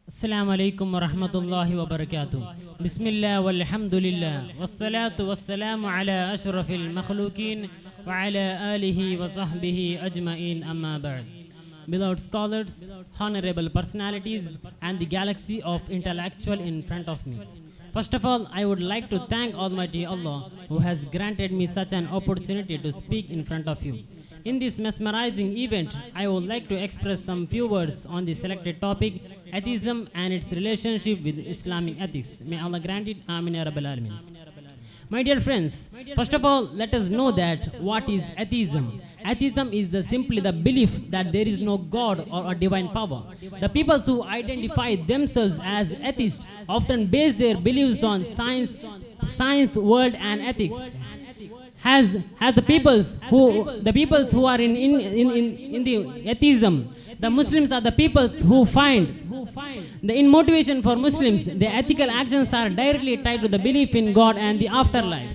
Assalamu alaikum wa rahmatullahi wa barakatuh. Bismillah walhamdulillah. Wassalatu wassalamu ala ashrafil makhlukin wa ala alihi wa sahbihi ajma'in amma ba'd. Beloved scholars, honorable personalities, and the galaxy of intellectual in front of me. First of all, I would like to thank Almighty Allah who has granted me such an opportunity to speak in front of you. In this mesmerizing event, I would like to express some few words on the selected topic, atheism and its relationship with Islamic ethics. May Allah grant it. Amin ya Rabbal Alamin. My dear friends, first of all, let us know that what is atheism. Atheism is simply the belief that there is no God or a divine power. The people who identify themselves as atheists often base their beliefs on science, world, and ethics. Has the peoples who are in the atheism, the Muslims are the peoples who find in motivation for Muslims, the ethical actions are directly tied to the belief in God and the afterlife.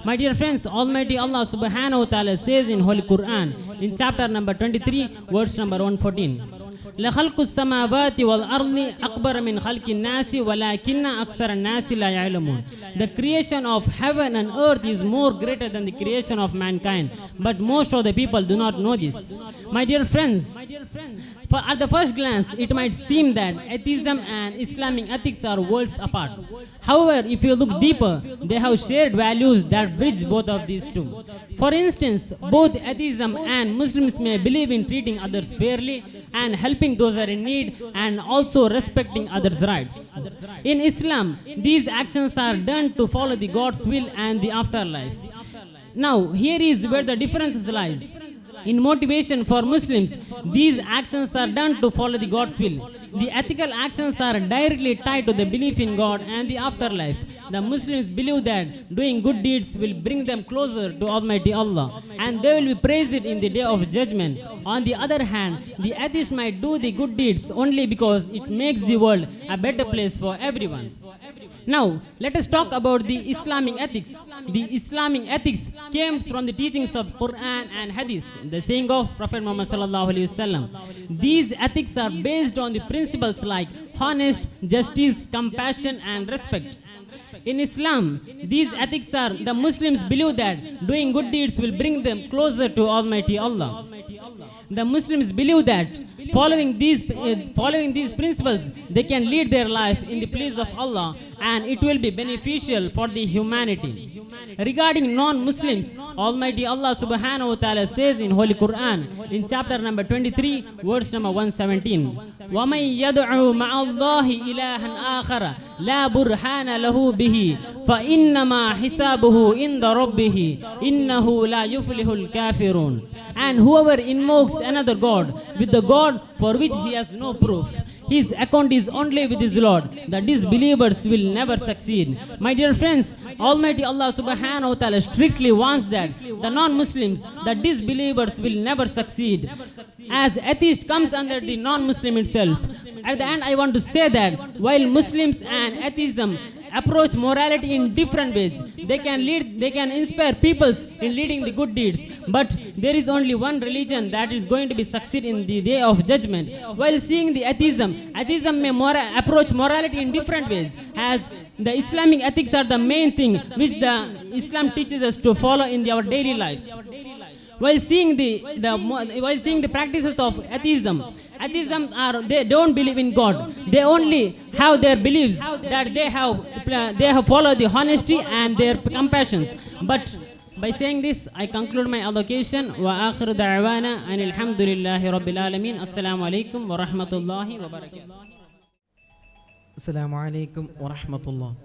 My dear friends, Almighty Allah subhanahu wa ta'ala says in Holy Quran, in chapter number 23, verse number 114, لَخَلْقُ السَّمَاوَاتِ وَالْأَرْضِ أَكْبَرَ مِنْ خَلْقِ النَّاسِ وَلَكِنَّ أَكْثَرَ النَّاسِ لَا يَعْلَمُونَ. The creation of heaven and earth is more greater than the creation of mankind, but most of the people do not know this. My dear friends, at the first glance, it might seem that atheism and Islamic ethics are worlds apart. However, if you look deeper, they have shared values that bridge both of these two. For instance, both atheism and Muslims may believe in treating others fairly and helping those who are in need and also respecting others' rights. In Islam, these actions are done to follow the God's will and the afterlife. Now, here is where the difference lies. In motivation for Muslims, these actions are done to follow the God's will. The ethical actions are directly tied to the belief in God and the afterlife. The Muslims believe that doing good deeds will bring them closer to Almighty Allah and they will be praised in the day of judgment. On the other hand, the atheist might do the good deeds only because it makes the world a better place for everyone. Now, let us talk about the Islamic ethics. The Islamic ethics came from the teachings of Quran and Hadith, the saying of Prophet Muhammad sallallahu alaihi wasallam. These ethics are based on the principles like honest, justice, compassion, and respect. In Islam, these ethics are the Muslims believe that doing good deeds will bring them closer to Almighty Allah. The Muslims believe that following these principles, they can lead their life in the pleas of Allah and it will be beneficial for the humanity. Regarding non-Muslims, Almighty Allah subhanahu wa ta'ala says in Holy Quran, in chapter number 23, verse number 117, وَمَنْ يَدْعُوا مَعَ اللَّهِ إِلَهًا آخَرَ لَا بُرْهَانَ لَهُ بِهِ فَإِنَّمَا حِسَابُهُ عِنْدَ رَبِّهِ إِنَّهُ لَا يُفْلِحُ الْكَافِرُونَ. And whoever invokes another God with the God for which he has no proof, his account is only with his Lord. The disbelievers will never succeed. My dear friends, Almighty Allah subhanahu wa ta'ala strictly warns that the non-Muslims, the disbelievers will never succeed. As atheist comes under the non-Muslim itself. At the end, I want to say that while Muslims and atheism approach morality in different ways, they can inspire people in leading the good deeds, but there is only one religion that is going to be succeed in the day of judgment. While seeing the atheism may approach morality in different ways, as the Islamic ethics are the main thing which the Islam teaches us to follow in our daily lives. While seeing the practices of atheism they don't believe in God. They only have their beliefs that they have followed the honesty and their compassions. But by saying this, I conclude my allocation. Wa akhiru da'wana anil hamdulillahi rabbil alamin. Assalamu alaikum wa rahmatullahi wa barakatuh. Assalamu alaikum wa rahmatullah.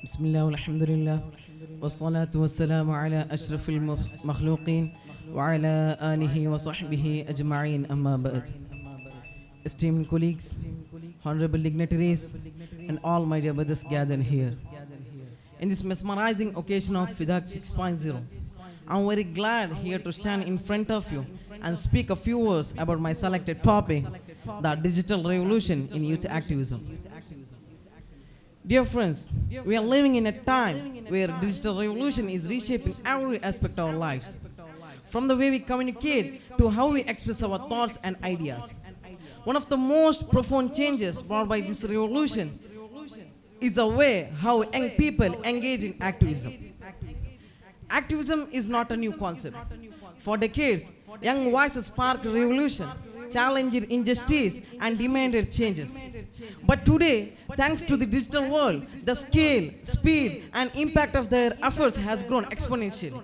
Bismillah walhamdulillah. Wassalatu wassalamu ala ashrafil makhluqin wa ala alihi wa sahbihi ajma'in amma ba'd. Esteemed colleagues, honorable dignitaries, and all my dear brothers gathered here. In this mesmerizing occasion of Fidaak 6.0, I'm very glad here to stand in front of you and speak a few words about my selected topic, the digital revolution in youth activism. Dear friends, we are living in a time where digital revolution is reshaping every aspect of our lives, from the way we communicate to how we express our thoughts and ideas. One of the most profound changes brought by this revolution is the way how young people engage in activism. Activism is not a new concept. For decades, young voices sparked revolution, challenged injustice, and demanded changes. But today, thanks to the digital world, the scale, speed, and impact of their efforts has grown exponentially.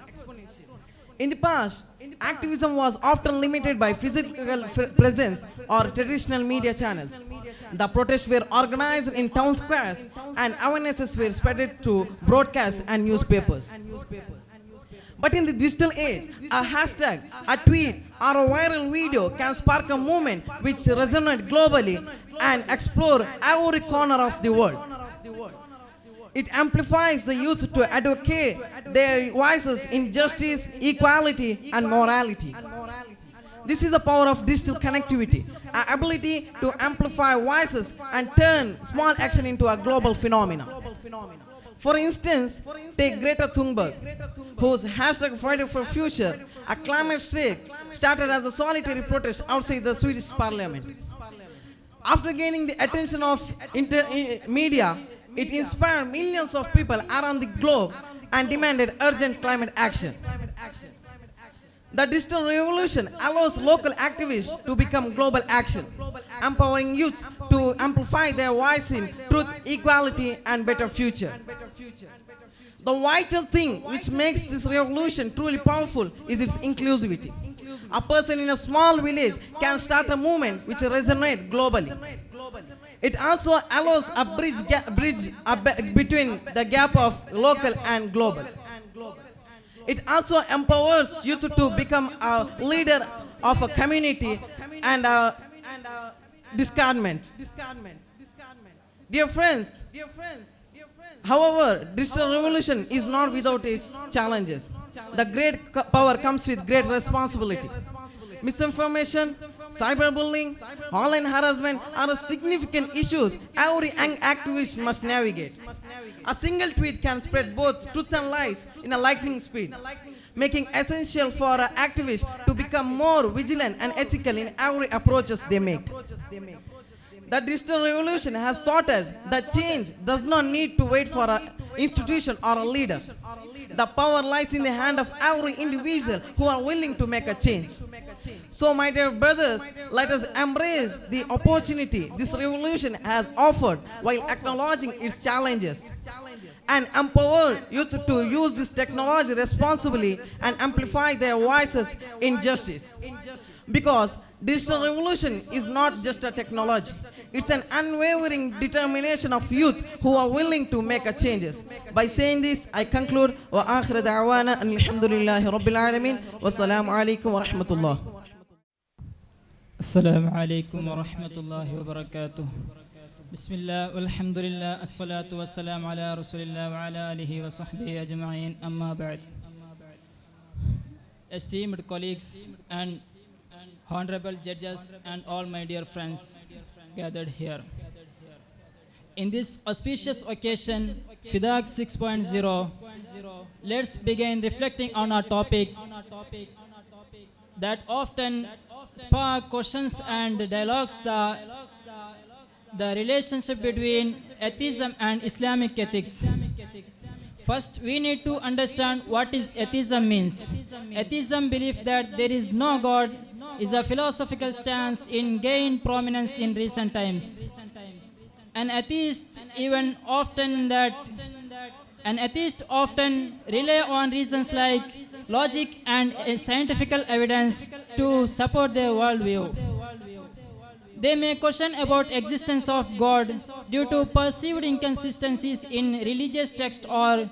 In the past, activism was often limited by physical presence or traditional media channels. The protests were organized in town squares and awarenesses were spread through broadcasts and newspapers. But in the digital age, a hashtag, a tweet, or a viral video can spark a movement which resonates globally and explore every corner of the world. It amplifies the youth to advocate their voices in justice, equality, and morality. This is the power of digital connectivity, our ability to amplify voices and turn small action into a global phenomenon. For instance, take Greta Thunberg, whose hashtag Friday for Future, a climate strike, started as a solitary protest outside the Swedish parliament. After gaining the attention of media, it inspired millions of people around the globe and demanded urgent climate action. The digital revolution allows local activists to become global action, empowering youth to amplify their voice in truth, equality, and better future. The vital thing which makes this revolution truly powerful is its inclusivity. A person in a small village can start a movement which resonates globally. It also allows a bridge between the gap of local and global. It also empowers youth to become a leader of a community and discardment. Dear friends, however, digital revolution is not without its challenges. The great power comes with great responsibility. Misinformation, cyberbullying, online harassment are significant issues every young activist must navigate. A single tweet can spread both truth and lies in a lightning speed, making essential for activists to become more vigilant and ethical in every approaches they make. The digital revolution has taught us that change does not need to wait for an institution or a leader. The power lies in the hand of every individual who are willing to make a change. So, my dear brothers, let us embrace the opportunity this revolution has offered while acknowledging its challenges, and empower youth to use this technology responsibly and amplify their voices in justice. Because digital revolution is not just a technology. It's an unwavering determination of youth who are willing to make a changes. By saying this, I conclude wa akhir da'wana alhamdulillahi rabbil alamin wa assalamu alaikum wa rahmatullah. Assalamu alaikum wa rahmatullahi wa barakatuh. Bismillah walhamdulillah assalatu wassalamu ala rasulillah wa ala alihi wa sahbihi ajma'in amma ba'd. Esteemed colleagues and honorable judges and all my dear friends gathered here. In this auspicious occasion, Fidaak 6.0, let's begin reflecting on our topic that often spark questions and dialogues, the relationship between atheism and Islamic ethics. First, we need to understand what is atheism means. Atheism belief that there is no God is a philosophical stance in gained prominence in recent times. An atheist often rely on reasons like logic and scientific evidence to support their worldview. They may question about existence of God due to perceived inconsistencies in religious text or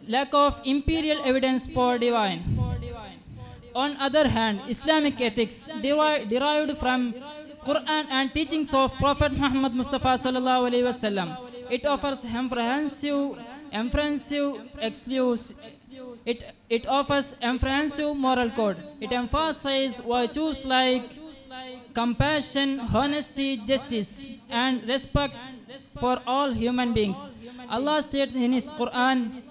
lack of empirical evidence for divine. On other hand, Islamic ethics derived from Quran and teachings of Prophet Muhammad Mustafa sallallahu alaihi wasallam. It offers comprehensive moral code. It emphasizes virtues like compassion, honesty, justice, and respect for all human beings. Allah states in His Quran,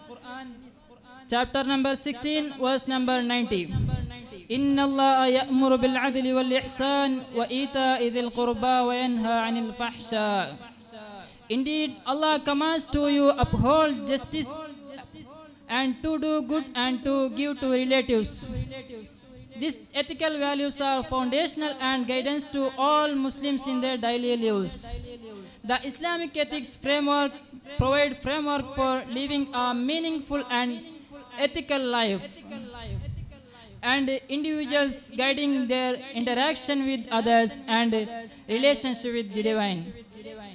chapter number 16, verse number 90. إن الله يأمر بالعدل والإحسان وإيتاء ذي القربى وينهى عن الفحشاء. Indeed, Allah commands to you uphold justice and to do good and to give to relatives. These ethical values are foundational and guidance to all Muslims in their daily lives. The Islamic ethics framework provides framework for living a meaningful and ethical life, and individuals guiding their interaction with others and relationship with the divine.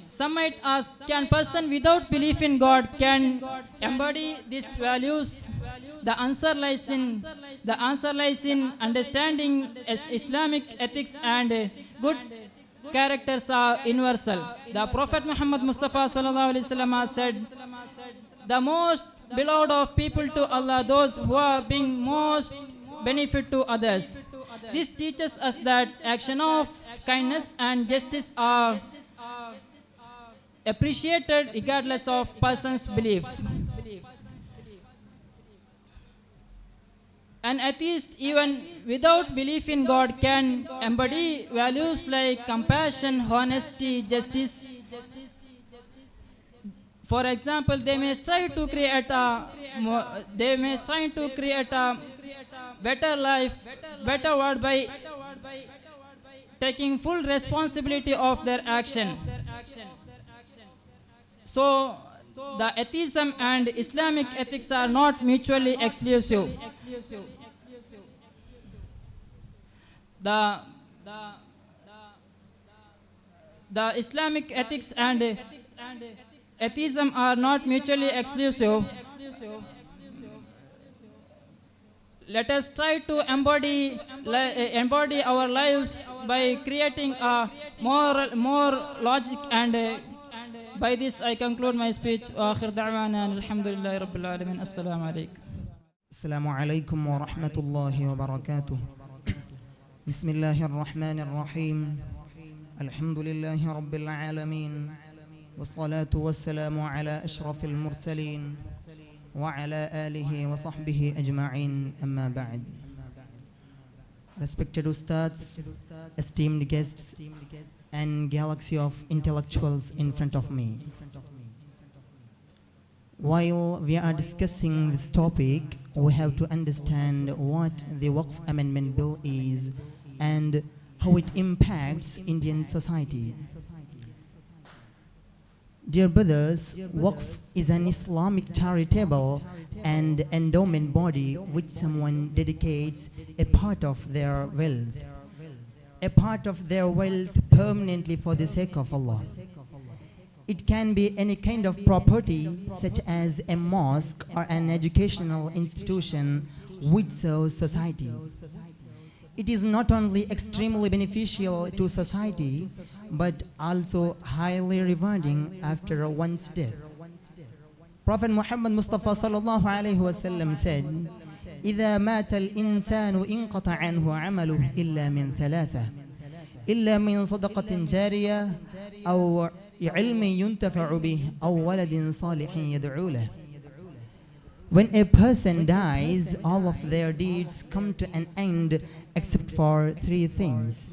Some might ask, can person without belief in God can embody these values? The answer lies in understanding as Islamic ethics and good characters are universal. The Prophet Muhammad Mustafa sallallahu alaihi wasallam said, the most beloved of people to Allah, those who are being most benefit to others. This teaches us that action of kindness and justice are appreciated regardless of person's belief. An atheist, even without belief in God, can embody values like compassion, honesty, justice. For example, they may strive to create a better life, better world by taking full responsibility of their action. So, the atheism and Islamic ethics are not mutually exclusive. The Islamic ethics and atheism are not mutually exclusive. Let us try to embody our lives by creating a more logic, and by this I conclude my speech. وآخر دعوانا الحمد لله رب العالمين. السلام عليكم. السلام عليكم ورحمة الله وبركاته. بسم الله الرحمن الرحيم. الحمد لله رب العالمين، والصلاة والسلام على أشرف المرسلين وعلى آله وصحبه أجمعين. أما بعد. Respected Ustads, esteemed guests, and galaxy of intellectuals in front of me. While we are discussing this topic, we have to understand what the Waqf Amendment Bill is and how it impacts Indian society. Dear brothers, Waqf is an Islamic charitable and endowment body which someone dedicates a part of their wealth permanently for the sake of Allah. It can be any kind of property such as a mosque or an educational institution which serves society. It is not only extremely beneficial to society but also highly rewarding after one's death. Prophet Muhammad Mustafa sallallahu alaihi wasallam said, إذا مات الإنسان انقطع عنه عمله إلا من ثلاثة إلا من صدقة جارية أو علم ينتفع به أو ولد صالح يدعو له. When a person dies, all of their deeds come to an end except for three things: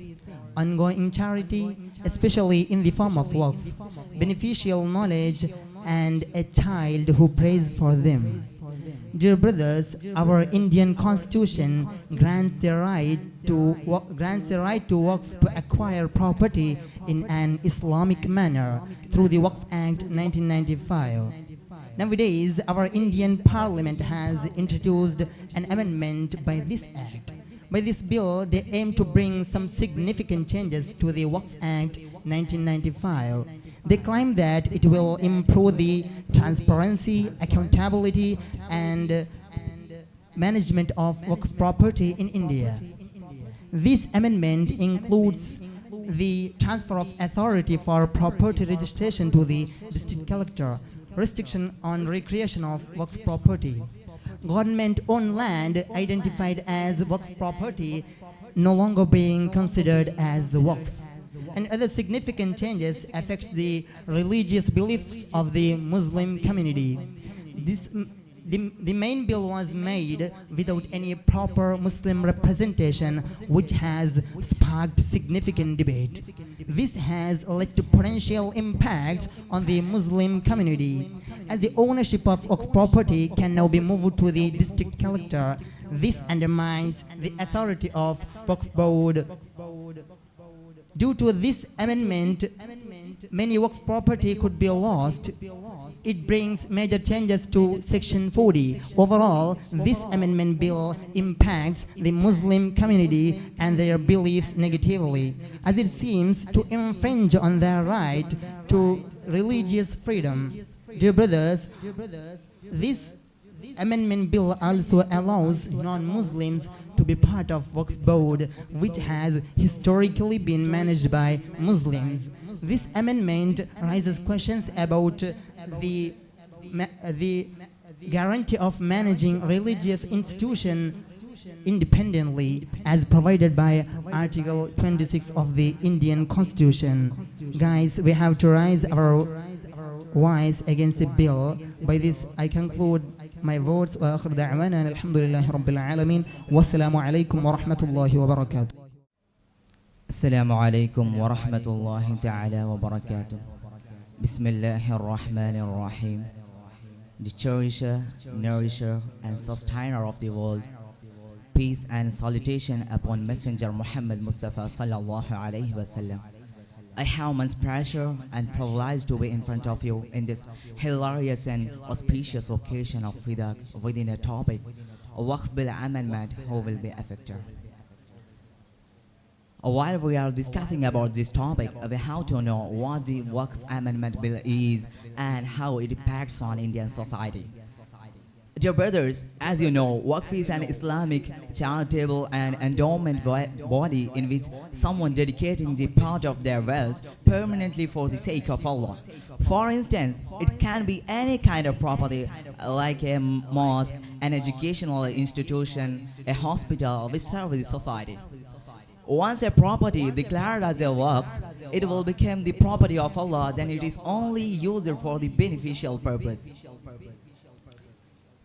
ongoing charity, especially in the form of waqf, beneficial knowledge, and a child who prays for them. Dear brothers, our Indian constitution grants the right to waqf to acquire property in an Islamic manner through the Waqf Act 1995. Nowadays, our Indian Parliament has introduced an amendment by this act. By this bill, they aim to bring some significant changes to the Waqf Act 1995. They claim that it will improve the transparency, accountability, and management of Waqf property in India. This amendment includes the transfer of authority for property registration to the district collector, restriction on recreation of Waqf property, government-owned land identified as Waqf property no longer being considered as Waqf, and other significant changes affects the religious beliefs of the Muslim community. the main bill was made without any proper Muslim representation, which has sparked significant debate. This has led to potential impacts on the Muslim community, as the ownership of property can now be moved to the district collector. This undermines the authority of Waqf board. Due to this amendment, many Waqf property could be lost. It brings major changes to Section 40. Overall, this amendment bill impacts the Muslim community and their beliefs negatively, as it seems to infringe on their right to religious freedom. Dear brothers, this amendment bill also allows non-Muslims to be part of Waqf board, which has historically been managed by Muslims. This amendment raises questions about the guarantee of managing religious institutions independently, as provided by Article 26 of the Indian Constitution. Guys, we have to raise our voice against the bill. By this, I conclude my words. وآخر دعوانا الحمد لله رب العالمين والسلام عليكم ورحمة الله وبركاته. السلام عليكم ورحمة الله تعالى وبركاته. بسم الله الرحمن الرحيم. The cherisher, nourisher and sustainer of the world, peace and salutation upon Messenger Muhammad Mustafa sallallahu alayhi wa sallam. I have immense pleasure and privilege to be in front of you in this hilarious and auspicious occasion of Fidaak within a topic of Waqf Bill Amendment who will be affected. While we are discussing about this topic, we have to know what the Waqf Amendment Bill is and how it impacts on Indian society. Dear brothers, as you know, Waqf is an Islamic charitable and endowment body in which someone dedicating the part of their wealth permanently for the sake of Allah. For instance, it can be any kind of property like a mosque, an educational institution, a hospital which serves the society. Once a property declared as a Waqf, it will become the property of Allah, then it is only used for the beneficial purpose.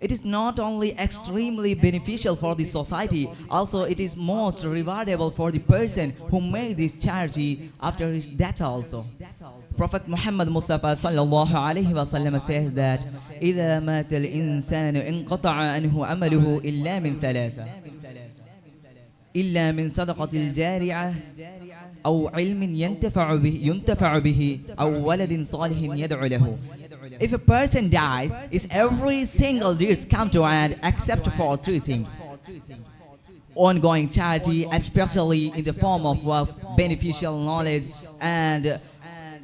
It is not only extremely beneficial for the society, also it is most rewardable for the person who made this charity after his death also. Prophet Muhammad Mustafa sallallahu alayhi wa sallam says that إِذَا مَاتَ الْإِنسَانُ انْقَطَعَ عَنْهُ عَمَلُهُ إِلَّا مِنْ ثَلَاثَةٍ إِلَّا مِنْ صَدَقَةِ الْجَارِعَةِ أَوْ عِلْمٍ يُنْتَفَعُ بِهِ أَوْ وَلَدٍ صَالِحٍ يَدْعُ لَهُ. If a person dies, is every single deed come to an end except for three things: ongoing charity, especially in the form of beneficial knowledge, and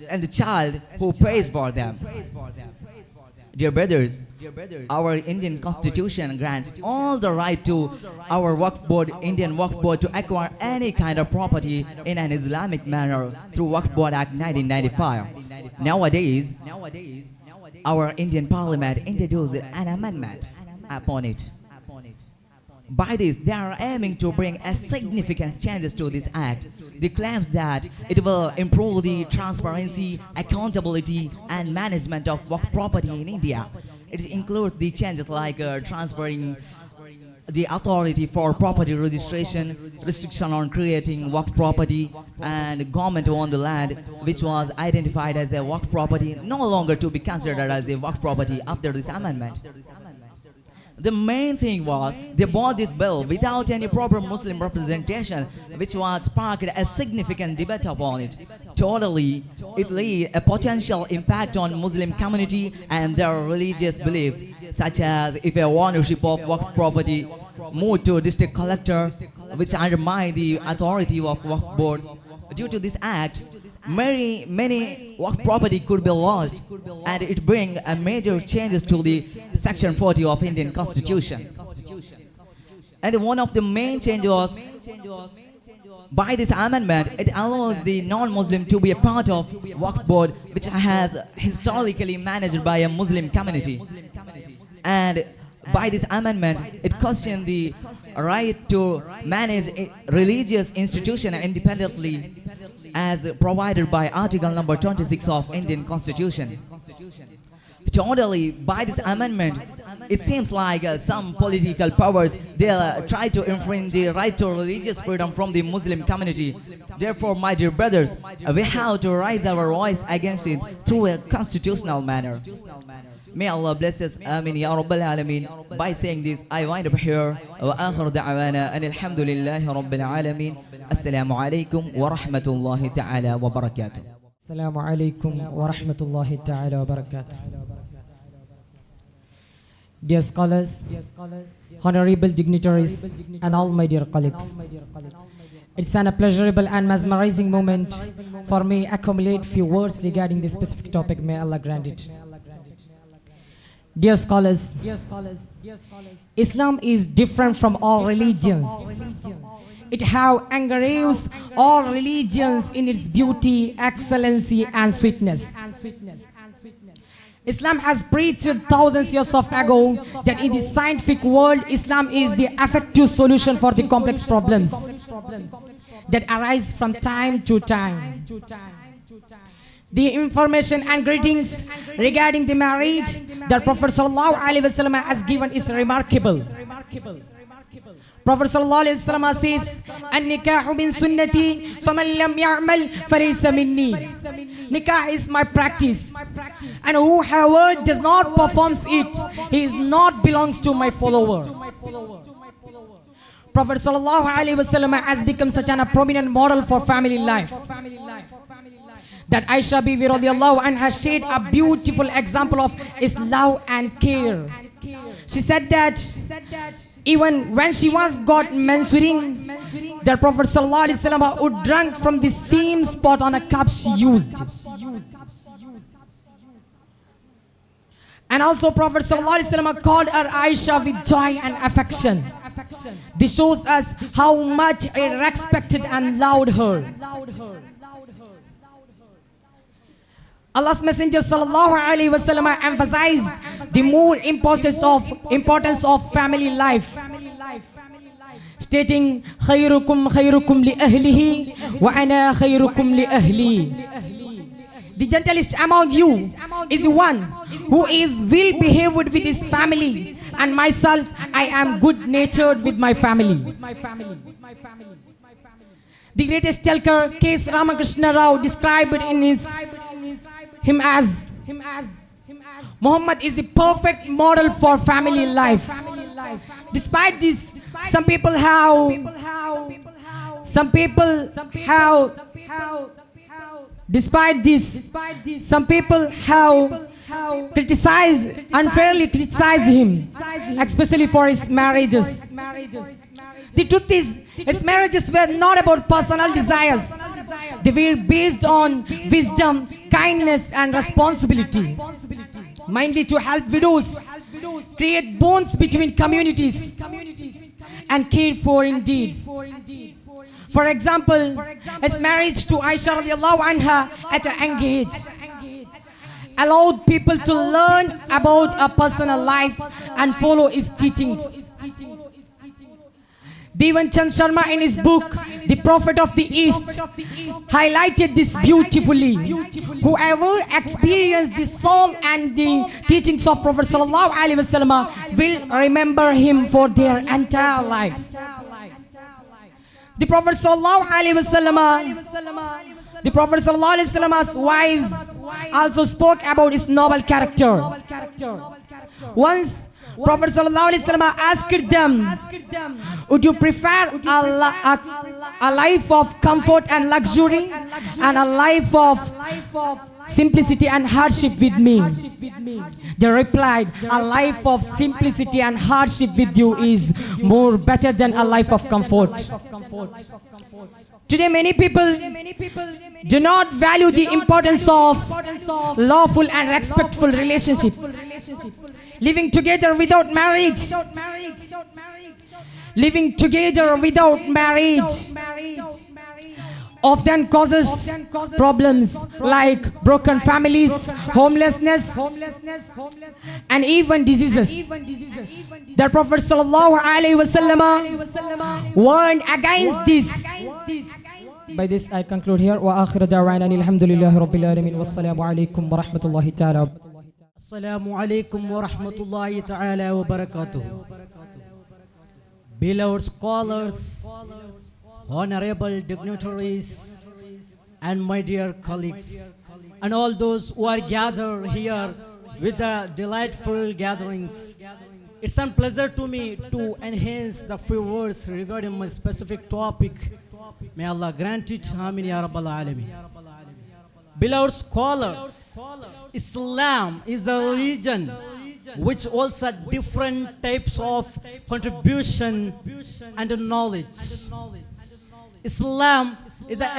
the child who prays for them. Dear brothers, our Indian Constitution grants all the right to our Waqf board, Indian Waqf board, to acquire any kind of property in an Islamic manner through Waqf Board Act 1995. Nowadays, our Indian Parliament introduced an amendment upon it. By this, they are aiming to bring a significant changes to this act. They claim that it will improve the transparency, accountability, and management of Waqf property in India. It includes the changes like transferring the authority for property registration, restriction on creating Waqf property, and government-owned land which was identified as a Waqf property no longer to be considered as a Waqf property after this amendment. The main thing was they bought this bill without any proper Muslim representation, which was sparked a significant debate upon it. Totally, it laid a potential impact on Muslim community and their religious beliefs, such as if a ownership of Waqf property moved to district collector, which undermined the authority of Waqf board. Due to this act, many Waqf property could be lost, and it brings a major changes to the Section 40 of Indian Constitution. And one of the main changes was, by this amendment, it allows the non-Muslim to be a part of Waqf board, which has historically managed by a Muslim community. And by this amendment, it questions the right to manage a religious institution independently, as provided by Article number 26 of Indian Constitution. Totally, by this amendment, It seems like some political powers, they try to infringe the right to religious freedom from the Muslim community. Therefore, my dear brothers, we have to raise our voice against it through a constitutional manner. May Allah bless us. Amin ya Rabbal Alameen. By saying this, I wind up here. Wa akhir da'wana and alhamdulillahi Rabbil Alameen. Assalamu alaikum wa rahmatullahi ta'ala wa barakatuh. Assalamu alaikum wa rahmatullahi ta'ala wa barakatuh. Dear scholars, honorable dignitaries, and all my dear colleagues, it's an pleasurable and mesmerizing moment for me to accumulate few words regarding this specific topic. May Allah grant it. Dear scholars, Islam is different from all religions. It have engraves all religions in its beauty, excellency, and sweetness. Islam has preached thousands of years ago that in the scientific world, Islam is the effective solution for the complex problems that arise from time to time. The information and greetings regarding the marriage that Prophet ﷺ has given is remarkable. Prophet ﷺ says, "An-nikahu min sunnati, faman lam ya'mal falaysa minni." Nikah is my practice, and whoever does not perform it, he is not belongs to my follower. Prophet ﷺ has become such a prominent model for family life that Aisha Bibi radiyallahu anha shared a beautiful example of his love and care. She said that even when she was got menstruating, the Prophet ﷺ would drink from the same spot on a cup she used. And also Prophet ﷺ called her Aisha with joy and affection. This shows us how much he respected and loved her. Allah's Messenger sallallahu alaihi wasallam emphasized the more importance of family life, stating, "Khayrukum khayrukum li ahlihi wa ana khayrukum li ahli." The gentlest among you is the one who is well behaved with his family, and myself, I am good natured with my family. The greatest telker, K.S. Ramakrishna Rao, described in him as Muhammad is the perfect model for family life. Despite this, some people have unfairly criticized him, especially for his marriages. The truth is, his marriages were not about personal desires. They were based on wisdom, kindness, and responsibility, mainly to help widows, create bonds between communities, and care for indeed. For example, his marriage to Aisha radiallahu anha at a young age allowed people to learn about a personal life and follow his teachings. Devan Chand Sharma in his book, The Prophet of the East, highlighted this beautifully. Whoever experienced the soul and the teachings of Prophet sallallahu alaihi wasallam will remember him for their entire life. The Prophet sallallahu alaihi wasallam's wives also spoke about his noble character. Once Prophet ﷺ asked them, "Would you prefer a life of comfort and luxury and a life of simplicity and hardship with me?" They replied, "A life of simplicity and hardship with you is more better than a life of comfort." Today many people do not value the importance of lawful and respectful relationship. Living together without marriage often causes problems like broken families, homelessness, and even diseases. The Prophet ﷺ warned against this. By this I conclude here. Wa akhiru da'wana alhamdulillahi rabbil alamin. Wassalamu alaikum wa rahmatullahi ta'ala. Assalamu alaikum wa rahmatullahi ta'ala wa barakatuh. Beloved scholars, honorable dignitaries, and my dear colleagues, and all those who are gathered here with the delightful gatherings. It's a pleasure to me to enhance the few words regarding my specific topic. May Allah grant it. Amin ya Rabbal Alameen. Beloved scholars, Islam is the religion which holds different types of contribution and knowledge. Islam is the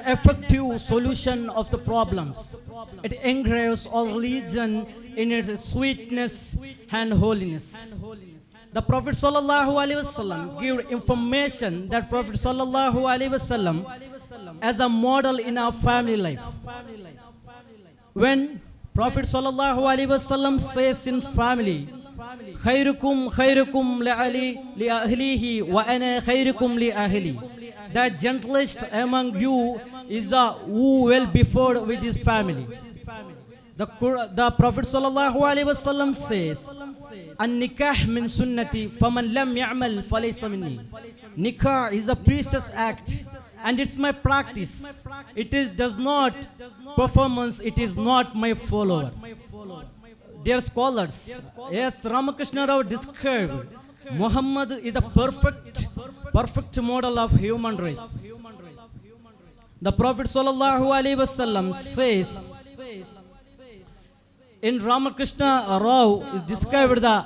effective solution of the problems. It engraves all religion in its sweetness and holiness. The Prophet ﷺ gave information that Prophet ﷺ as a model in our family life. When Prophet ﷺ says in family, "Khairukum khairukum li ahlihi wa ana khairukum li ahli." The gentlest among you is who well before with his family. The Prophet ﷺ says, "An-nikah min sunnati, faman lam ya'mal falaysa minni." Nikah is a precious act, and it's my practice. It does not performance. It is not my follower. Dear scholars, yes, Ramakrishna Rao described Muhammad is a perfect model of human race. The Prophet ﷺ says in Ramakrishna Rao is described the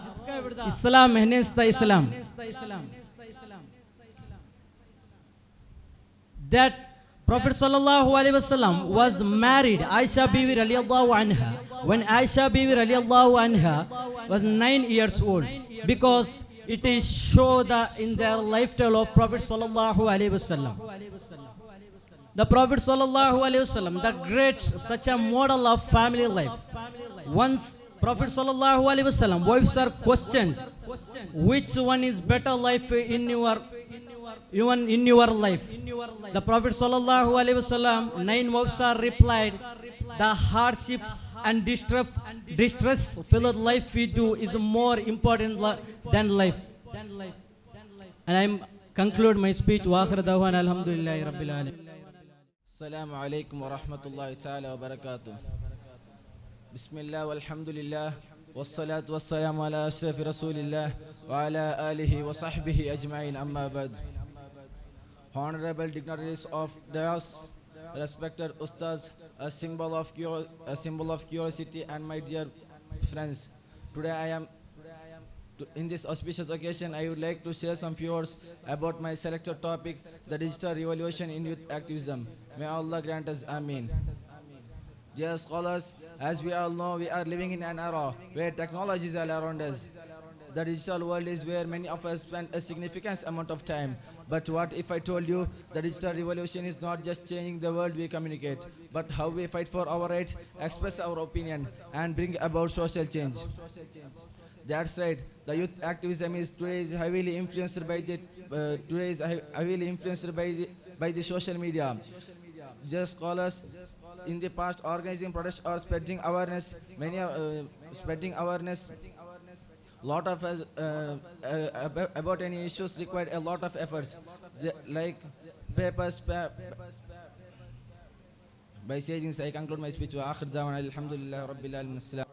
Islam against the Islam. That Prophet ﷺ was married Aisha Bibi radiallahu anha when Aisha Bibi radiallahu anha was 9 years old, because it is shown in their lifestyle of Prophet ﷺ. The Prophet ﷺ, the great, such a model of family life. Once Prophet ﷺ, wives are questioned, which one is better life in your life? The Prophet ﷺ, 9 wives are replied, the hardship and distress filled life we do is more important than life. And I conclude my speech. Wa akhir da'wana alhamdulillahi rabbil alamin. Assalamu alaikum wa rahmatullahi ta'ala wa barakatuh. Bismillah walhamdulillah wassalatu wassalamu ala ashrafi rasulillah wa ala alihi wa sahbihi ajma'in, amma ba'd. Honorable dignitaries of dais, respected ustads, a symbol of curiosity, and my dear friends, today in this auspicious occasion, I would like to share some few words about my selected topic, the digital revolution in youth activism. May Allah grant us Ameen. Dear scholars, as we all know, we are living in an era where technology is all around us. The digital world is where many of us spend a significant amount of time. But what if I told you the digital revolution is not just changing the world we communicate, but how we fight for our right, express our opinion, and bring about social change? That's right. The youth activism is today heavily influenced by the social media. Just scholars in the past organizing protests or spreading awareness. Lot of about any issues required a lot of efforts, like papers. By saying this, I conclude my speech. Wa akhir da'wana alhamdulillahi rabbil alamin.